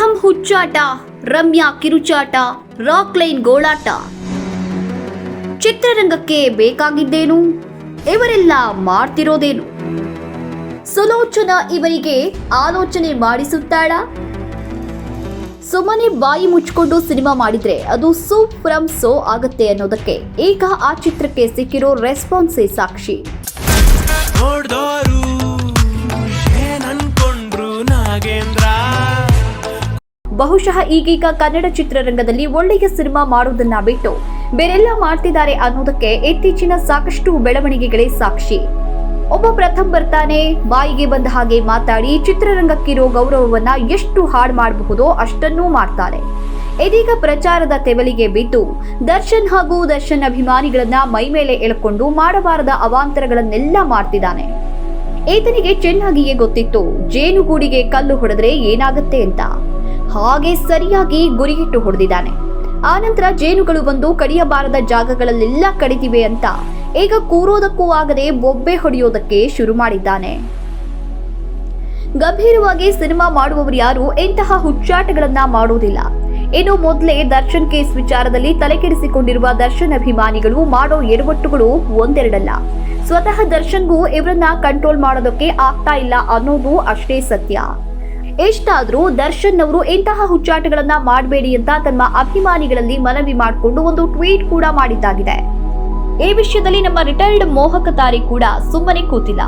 ಪ್ರಥಮ್ ಹುಚ್ಚಾಟ, ರಮ್ಯಾ ಕಿರುಚಾಟ, ರಾಕ್ಲೈನ್ ಗೋಳಾಟ. ಚಿತ್ರರಂಗಕ್ಕೆ ಬೇಕಾಗಿದ್ದೇನು? ಇವರೆಲ್ಲ ಮಾಡ್ತಿರೋದೇನು? ಸುಲೋಚನಾ ಇವರಿಗೆ ಆಲೋಚನೆ ಮಾಡಿಸುತ್ತಾಳಾ? ಸುಮ್ಮನೆ ಬಾಯಿ ಮುಚ್ಚಿಕೊಂಡು ಸಿನಿಮಾ ಮಾಡಿದ್ರೆ ಅದು ಸೂಪ್ ಫ್ರಮ್ ಸೋ ಆಗುತ್ತೆ ಅನ್ನೋದಕ್ಕೆ ಈಗ ಆ ಚಿತ್ರಕ್ಕೆ ಸಿಕ್ಕಿರೋ ರೆಸ್ಪಾನ್ಸೇ ಸಾಕ್ಷಿ. ಬಹುಶಃ ಈಗೀಗ ಕನ್ನಡ ಚಿತ್ರರಂಗದಲ್ಲಿ ಒಳ್ಳೆಯ ಸಿನಿಮಾ ಮಾಡುವುದನ್ನ ಬಿಟ್ಟು ಬೇರೆಲ್ಲ ಮಾಡ್ತಿದ್ದಾರೆ ಅನ್ನೋದಕ್ಕೆ ಇತ್ತೀಚಿನ ಸಾಕಷ್ಟು ಬೆಳವಣಿಗೆಗಳೇ ಸಾಕ್ಷಿ. ಒಬ್ಬ ಪ್ರಥಮ್ ಬರ್ತಾನೆ, ಬಾಯಿಗೆ ಬಂದ ಹಾಗೆ ಮಾತಾಡಿ ಚಿತ್ರರಂಗಕ್ಕಿರೋ ಗೌರವವನ್ನ ಎಷ್ಟು ಹಾಳು ಮಾಡಬಹುದೋ ಅಷ್ಟನ್ನೂ ಮಾಡ್ತಾರೆ. ಇದೀಗ ಪ್ರಚಾರದ ತೆವಲಿಗೆ ಬಿದ್ದು ದರ್ಶನ್ ಹಾಗೂ ದರ್ಶನ್ ಅಭಿಮಾನಿಗಳನ್ನ ಮೈ ಮೇಲೆ ಎಳ್ಕೊಂಡು ಮಾಡಬಾರದ ಅವಾಂತರಗಳನ್ನೆಲ್ಲ ಮಾಡ್ತಿದ್ದಾನೆ. ಈತನಿಗೆ ಚೆನ್ನಾಗಿಯೇ ಗೊತ್ತಿತ್ತು ಜೇನುಗೂಡಿಗೆ ಕಲ್ಲು ಹೊಡೆದ್ರೆ ಏನಾಗುತ್ತೆ ಅಂತ. ಹಾಗೆ ಸರಿಯಾಗಿ ಗುರಿಯಿಟ್ಟು ಹೊಡೆದಿದ್ದಾನೆ. ಆನಂತರ ಜೇನುಗಳು ಬಂದು ಕಡಿಯಬಾರದ ಜಾಗಗಳಲ್ಲೆಲ್ಲ ಕಡಿತಿವೆ ಅಂತ ಈಗ ಕೂರೋದಕ್ಕೂ ಆಗದೆ ಬೊಬ್ಬೆ ಹೊಡೆಯೋದಕ್ಕೆ ಶುರು ಮಾಡಿದ್ದಾನೆ. ಗಂಭೀರವಾಗಿ ಸಿನಿಮಾ ಮಾಡುವವರು ಯಾರು ಇಂತಹ ಹುಚ್ಚಾಟಗಳನ್ನ ಮಾಡೋದಿಲ್ಲ. ಇನ್ನು ಮೊದಲೇ ದರ್ಶನ್ ಕೇಸ್ ವಿಚಾರದಲ್ಲಿ ತಲೆಕೆಡಿಸಿಕೊಂಡಿರುವ ದರ್ಶನ್ ಅಭಿಮಾನಿಗಳು ಮಾಡೋ ಎಡವಟ್ಟುಗಳು ಒಂದೆರಡಲ್ಲ. ಸ್ವತಃ ದರ್ಶನ್ಗೂ ಇವರನ್ನ ಕಂಟ್ರೋಲ್ ಮಾಡೋದಕ್ಕೆ ಆಗ್ತಾ ಇಲ್ಲ ಅನ್ನೋದು ಅಷ್ಟೇ ಸತ್ಯ. ಎಷ್ಟಾದ್ರೂ ದರ್ಶನ್ ಅವರು ಇಂತಹ ಹುಚ್ಚಾಟಗಳನ್ನ ಮಾಡಬೇಡಿ ಅಂತ ತಮ್ಮ ಅಭಿಮಾನಿಗಳಲ್ಲಿ ಮನವಿ ಮಾಡಿಕೊಂಡು ಒಂದು ಟ್ವೀಟ್ ಕೂಡ ಮಾಡಿದ್ದಾಗಿದೆ. ಈ ವಿಷಯದಲ್ಲಿ ನಮ್ಮ ರಿಟೈರ್ಡ್ ಮೋಹಕ ತಾರೆ ಕೂಡ ಸುಮ್ಮನೆ ಕೂತಿಲ್ಲ.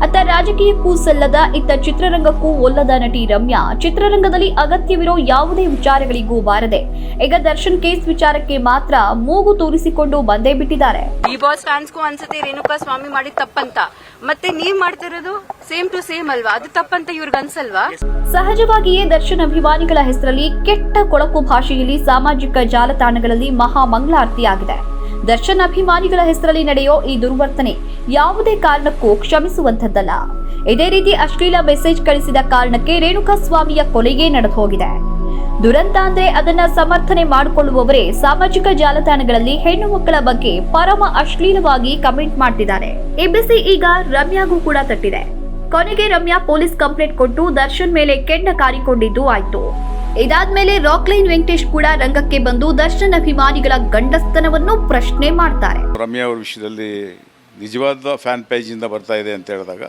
ಅತ್ತ ರಾಜಕೀಯಕ್ಕೂ ಸಲ್ಲದ, ಇತ್ತ ಚಿತ್ರರಂಗಕ್ಕೂ ಒಲ್ಲದ ನಟಿ ರಮ್ಯಾ ಚಿತ್ರರಂಗದಲ್ಲಿ ಅಗತ್ಯವಿರೋ ಯಾವುದೇ ವಿಚಾರಗಳಿಗೂ ಬಾರದೆ ಈಗ ದರ್ಶನ್ ಕೇಸ್ ವಿಚಾರಕ್ಕೆ ಮಾತ್ರ ಮೂಗು ತೂರಿಸಿಕೊಂಡು ಬಂದೇ ಬಿಟ್ಟಿದ್ದಾರೆ. ಈ ಬಾಸ್ ಫ್ಯಾನ್ಸ್ಗೂ ಅನ್ಸುತ್ತೆ ರೇಣುಕಾ ಸ್ವಾಮಿ ಮಾಡಿದ ತಪ್ಪಂತ, ಮತ್ತೆ ನೀವ್ ಮಾಡ್ತಿರೋದು ಸೇಮ್ ಟು ಸೇಮ್ ಅಲ್ವಾ? ಅದು ತಪ್ಪಂತ ಇವ್ರಿಗೆ ಅನ್ಸಲ್ವಾ? ಸಹಜವಾಗಿಯೇ ದರ್ಶನ್ ಅಭಿಮಾನಿಗಳ ಹೆಸರಲ್ಲಿ ಕೆಟ್ಟ ಕೊಳಕು ಭಾಷೆಯಲ್ಲಿ ಸಾಮಾಜಿಕ ಜಾಲತಾಣಗಳಲ್ಲಿ ಮಹಾ ಮಂಗಳಾರತಿಯಾಗಿದೆ. ದರ್ಶನ್ ಅಭಿಮಾನಿಗಳ ಹೆಸರಲ್ಲಿ ನಡೆಯೋ ಈ ದುರ್ವರ್ತನೆ ಯಾವುದೇ ಕಾರಣಕ್ಕೂ ಕ್ಷಮಿಸುವಂತದ್ದಲ್ಲ. ಇದೇ ರೀತಿ ಅಶ್ಲೀಲ ಮೆಸೇಜ್ ಕಳಿಸಿದ ಕಾರಣಕ್ಕೆ ರೇಣುಕಾ ಸ್ವಾಮಿಯ ಕೊಲೆಗೆ ನಡೆದು ಹೋಗಿದೆ. ದುರಂತ ಅಂದ್ರೆ ಅದನ್ನ ಸಮರ್ಥನೆ ಮಾಡಿಕೊಳ್ಳುವವರೇ ಸಾಮಾಜಿಕ ಜಾಲತಾಣಗಳಲ್ಲಿ ಹೆಣ್ಣು ಮಕ್ಕಳ ಬಗ್ಗೆ ಪರಮ ಅಶ್ಲೀಲವಾಗಿ ಕಮೆಂಟ್ ಮಾಡ್ತಿದ್ದಾರೆ. ಈ ಬಿಸಿ ಈಗ ರಮ್ಯಾಗೂ ಕೂಡ ತಟ್ಟಿದೆ. ಕೊನೆಗೆ ರಮ್ಯಾ ಪೊಲೀಸ್ ಕಂಪ್ಲೇಂಟ್ ಕೊಟ್ಟು ದರ್ಶನ್ ಮೇಲೆ ಕೆಂಡ ಕಾರಿಕೊಂಡಿದ್ದು ಆಯ್ತು. ಇದಾದ್ಮೇಲೆ ರಾಕ್ಲೈನ್ ವೆಂಕಟೇಶ್ ಕೂಡ ರಂಗಕ್ಕೆ ಬಂದು ದರ್ಶನ್ ಅಭಿಮಾನಿಗಳ ಗಂಡಸ್ತನವನ್ನು ಪ್ರಶ್ನೆ ಮಾಡ್ತಾರೆ. ರಮ್ಯಾ ಅವರ ವಿಷಯದಲ್ಲಿ ನಿಜವಾದ ಫ್ಯಾನ್ ಪೇಜ್ ಇಂದ ಬರ್ತಾ ಇದೆ ಅಂತ ಹೇಳಿದಾಗ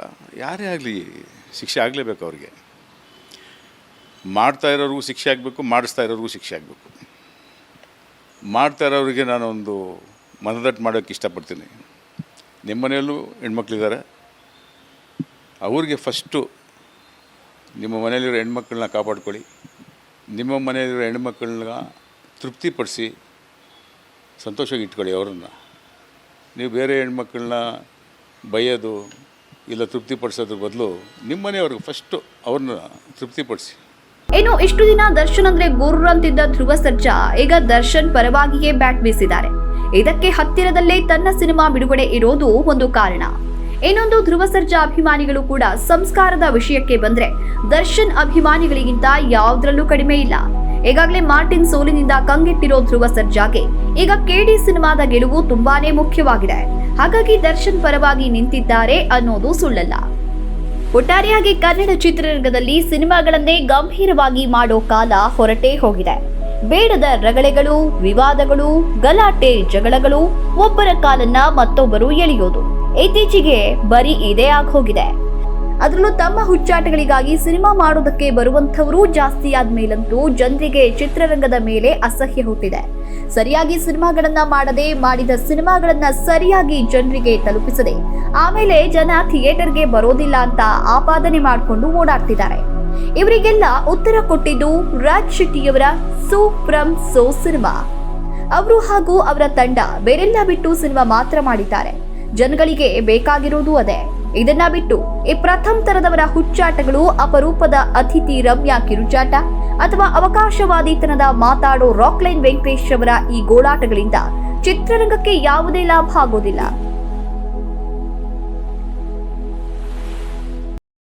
ಯಾರೇ ಆಗಲಿ ಶಿಕ್ಷೆ ಆಗಲೇಬೇಕು. ಅವರಿಗೆ ಮಾಡ್ತಾ ಇರೋರಿಗೂ ಶಿಕ್ಷೆ ಆಗಬೇಕು, ಮಾಡಿಸ್ತಾ ಇರೋರಿಗೂ ಶಿಕ್ಷೆ ಆಗಬೇಕು. ಮಾಡ್ತಾ ಇರೋರಿಗೆ ನಾನೊಂದು ಮನದಟ್ಟು ಮಾಡೋಕ್ಕೆ ಇಷ್ಟಪಡ್ತೀನಿ. ನಿಮ್ಮ ಮನೆಯಲ್ಲೂ ಹೆಣ್ಮಕ್ಳಿದ್ದಾರೆ, ಅವ್ರಿಗೆ ಫಸ್ಟು ನಿಮ್ಮ ಮನೆಯಲ್ಲಿರೋ ಹೆಣ್ಮಕ್ಳನ್ನ ಕಾಪಾಡ್ಕೊಳ್ಳಿ. ನಿಮ್ಮ ಮನೆಯಲ್ಲಿರೋ ಹೆಣ್ಮಕ್ಳನ್ನ ತೃಪ್ತಿಪಡಿಸಿ ಸಂತೋಷವಾಗಿ ಇಟ್ಕೊಳ್ಳಿ. ಅವರನ್ನು ನೀವು ಬೇರೆ ಹೆಣ್ಮಕ್ಳನ್ನ ಬೈಯೋದು ಇಲ್ಲ ತೃಪ್ತಿಪಡಿಸೋದ್ರ ಬದಲು ನಿಮ್ಮ ಮನೆಯವ್ರಿಗೆ ಫಸ್ಟು ಅವ್ರನ್ನ ತೃಪ್ತಿಪಡಿಸಿ. ಇನ್ನು ಇಷ್ಟು ದಿನ ದರ್ಶನ್ ಅಂದ್ರೆ ಗುರ್ರ ಅಂತಿದ್ದ ಧ್ರುವ ಸರ್ಜಾ ಈಗ ದರ್ಶನ್ ಪರವಾಗಿಯೇ ಬ್ಯಾಟ್ ಬೀಸಿದ್ದಾರೆ. ಇದಕ್ಕೆ ಹತ್ತಿರದಲ್ಲೇ ತನ್ನ ಸಿನಿಮಾ ಬಿಡುಗಡೆ ಇರೋದು ಒಂದು ಕಾರಣ. ಇನ್ನೊಂದು, ಧ್ರುವ ಸರ್ಜಾ ಅಭಿಮಾನಿಗಳು ಕೂಡ ಸಂಸ್ಕಾರದ ವಿಷಯಕ್ಕೆ ಬಂದ್ರೆ ದರ್ಶನ್ ಅಭಿಮಾನಿಗಳಿಗಿಂತ ಯಾವುದ್ರಲ್ಲೂ ಕಡಿಮೆ ಇಲ್ಲ. ಈಗಾಗಲೇ ಮಾರ್ಟಿನ್ ಸೋಲಿನಿಂದ ಕಂಗೆಟ್ಟಿರೋ ಧ್ರುವ ಸರ್ಜಾಗೆ ಈಗ ಕೆಡಿ ಸಿನಿಮಾದ ಗೆಲುವು ತುಂಬಾನೇ ಮುಖ್ಯವಾಗಿದೆ. ಹಾಗಾಗಿ ದರ್ಶನ್ ಪರವಾಗಿ ನಿಂತಿದ್ದಾರೆ ಅನ್ನೋದು ಸುಳ್ಳಲ್ಲ. ಒಟ್ಟಾರೆಯಾಗಿ ಕನ್ನಡ ಚಿತ್ರರಂಗದಲ್ಲಿ ಸಿನಿಮಾಗಳನ್ನೇ ಗಂಭೀರವಾಗಿ ಮಾಡೋ ಕಾಲ ಹೊರಟೇ ಹೋಗಿದೆ. ಬೇಡದ ರಗಳೆಗಳು, ವಿವಾದಗಳು, ಗಲಾಟೆ ಜಗಳಗಳು, ಒಬ್ಬರ ಕಾಲನ್ನ ಮತ್ತೊಬ್ಬರು ಎಳೆಯೋದು ಇತ್ತೀಚೆಗೆ ಬರೀ ಇದೇ ಆಗೋಗಿದೆ. ಅದರಲ್ಲೂ ತಮ್ಮ ಹುಚ್ಚಾಟಗಳಿಗಾಗಿ ಸಿನಿಮಾ ಮಾಡೋದಕ್ಕೆ ಬರುವಂಥವರು ಜಾಸ್ತಿ ಆದ್ಮೇಲಂತೂ ಜನರಿಗೆ ಚಿತ್ರರಂಗದ ಮೇಲೆ ಅಸಹ್ಯ ಹುಟ್ಟಿದೆ. ಸರಿಯಾಗಿ ಸಿನಿಮಾಗಳನ್ನ ಮಾಡದೆ, ಮಾಡಿದ ಸಿನಿಮಾಗಳನ್ನ ಸರಿಯಾಗಿ ಜನರಿಗೆ ತಲುಪಿಸದೆ ಆಮೇಲೆ ಜನ ಥಿಯೇಟರ್ಗೆ ಬರೋದಿಲ್ಲ ಅಂತ ಆಪಾದನೆ ಮಾಡಿಕೊಂಡು ಓಡಾಡ್ತಿದ್ದಾರೆ. ಇವರಿಗೆಲ್ಲ ಉತ್ತರ ಕೊಟ್ಟಿದ್ದು ರಾಜ್ ಶೆಟ್ಟಿಯವರ ಸೂಪ್ ಫ್ರಮ್ ಸೋ ಸಿನಿಮಾ. ಅವರು ಹಾಗೂ ಅವರ ತಂಡ ಬೇರೆಲ್ಲ ಬಿಟ್ಟು ಸಿನಿಮಾ ಮಾತ್ರ ಮಾಡಿದ್ದಾರೆ. ಜನಗಳಿಗೆ ಬೇಕಾಗಿರೋದು ಅದೇ. ಇದನ್ನ ಬಿಟ್ಟು ಈ ಪ್ರಥಮ್ ತರದವರ ಹುಚ್ಚಾಟಗಳು, ಅಪರೂಪದ ಅತಿಥಿ ರಮ್ಯಾ ಕಿರುಚಾಟ ಅಥವಾ ಅವಕಾಶವಾದಿತನದ ಮಾತಾಡೋ ರಾಕ್ಲೈನ್ ವೆಂಕಟೇಶ್ ಅವರ ಈ ಗೋಳಾಟಗಳಿಂದ ಚಿತ್ರರಂಗಕ್ಕೆ ಯಾವುದೇ ಲಾಭ ಆಗೋದಿಲ್ಲ.